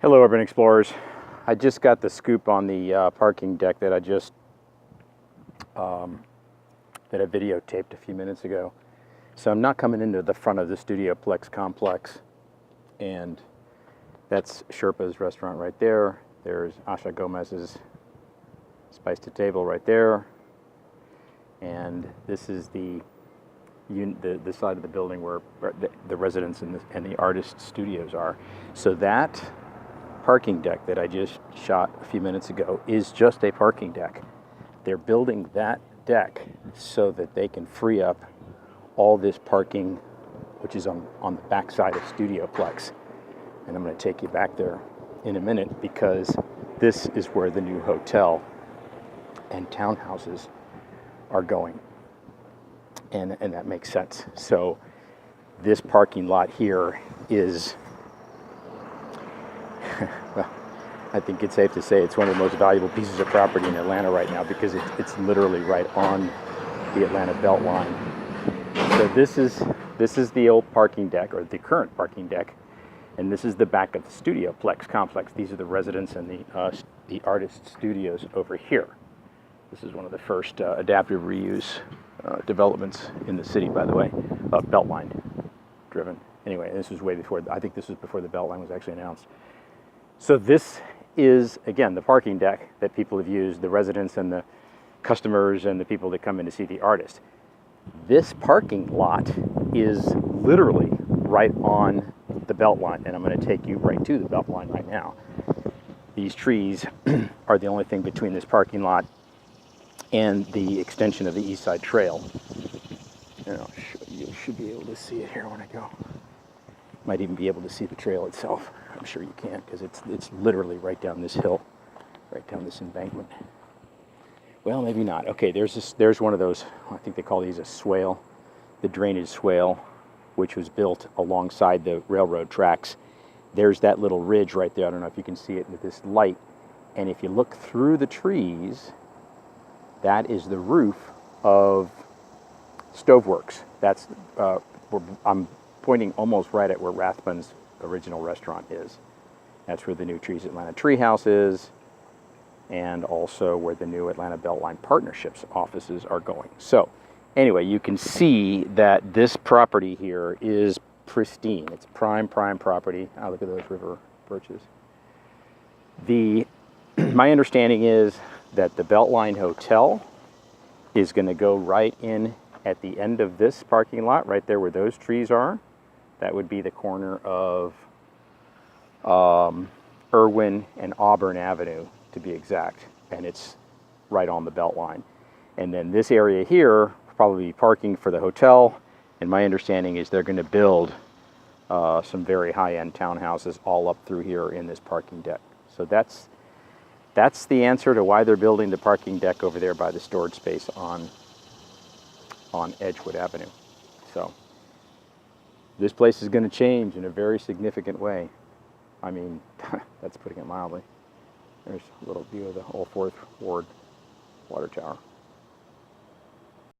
Hello, Urban Explorers. I just got the scoop on the parking deck that I just that I videotaped a few minutes ago. So I'm not coming into the front of the Studioplex complex, and that's Sherpa's restaurant right there. There's Asha Gomez's Spice to Table right there, and this is the side of the building where the residents and the artist studios are. So that parking deck that I just shot a few minutes ago is just a parking deck. They're building that deck so that they can free up all this parking, which is on the back side of Studioplex. And I'm going to take you back there in a minute, because this is where the new hotel and townhouses are going. And that makes sense. So this parking lot here is, well, I think it's safe to say it's one of the most valuable pieces of property in Atlanta right now, because it's literally right on the Atlanta Beltline. So this is the old parking deck, or the current parking deck, and this is the back of the Studioplex complex. These are the residents and the artist studios over here. This is one of the first adaptive reuse developments in the city, by the way, Beltline driven. Anyway, this was way before, I think this was before the Beltline was actually announced. So this is, again, the parking deck that people have used, the residents and the customers and the people that come in to see the artist. This parking lot is literally right on the Beltline, and I'm going to take you right to the Beltline right now. These trees are the only thing between this parking lot and the extension of the East Side Trail. And you should be able to see it here when I go. Might even be able to see the trail itself. I'm sure you can, because it's literally right down this hill, right down this embankment. Well, maybe not. Okay, there's one of those, I think they call these a swale, the drainage swale, which was built alongside the railroad tracks. There's that little ridge right there. I don't know if you can see it with this light. And if you look through the trees, that is the roof of Stoveworks. That's I'm pointing almost right at where Rathbun's original restaurant is. That's where the new Trees Atlanta Treehouse is, and also where the new Atlanta Beltline Partnerships offices are going. So anyway, you can see that this property here is pristine. It's prime property. Oh, look at those river birches. My understanding is that the Beltline Hotel is going to go right in at the end of this parking lot, right there where those trees are. That would be the corner of Irwin and Auburn Avenue, to be exact, and it's right on the Beltline. And then this area here will probably be parking for the hotel, and my understanding is they're going to build some very high-end townhouses all up through here in this parking deck. So that's the answer to why they're building the parking deck over there by the storage space on Edgewood Avenue. So this place is going to change in a very significant way. I mean, that's putting it mildly. There's a little view of the Old Fourth Ward water tower.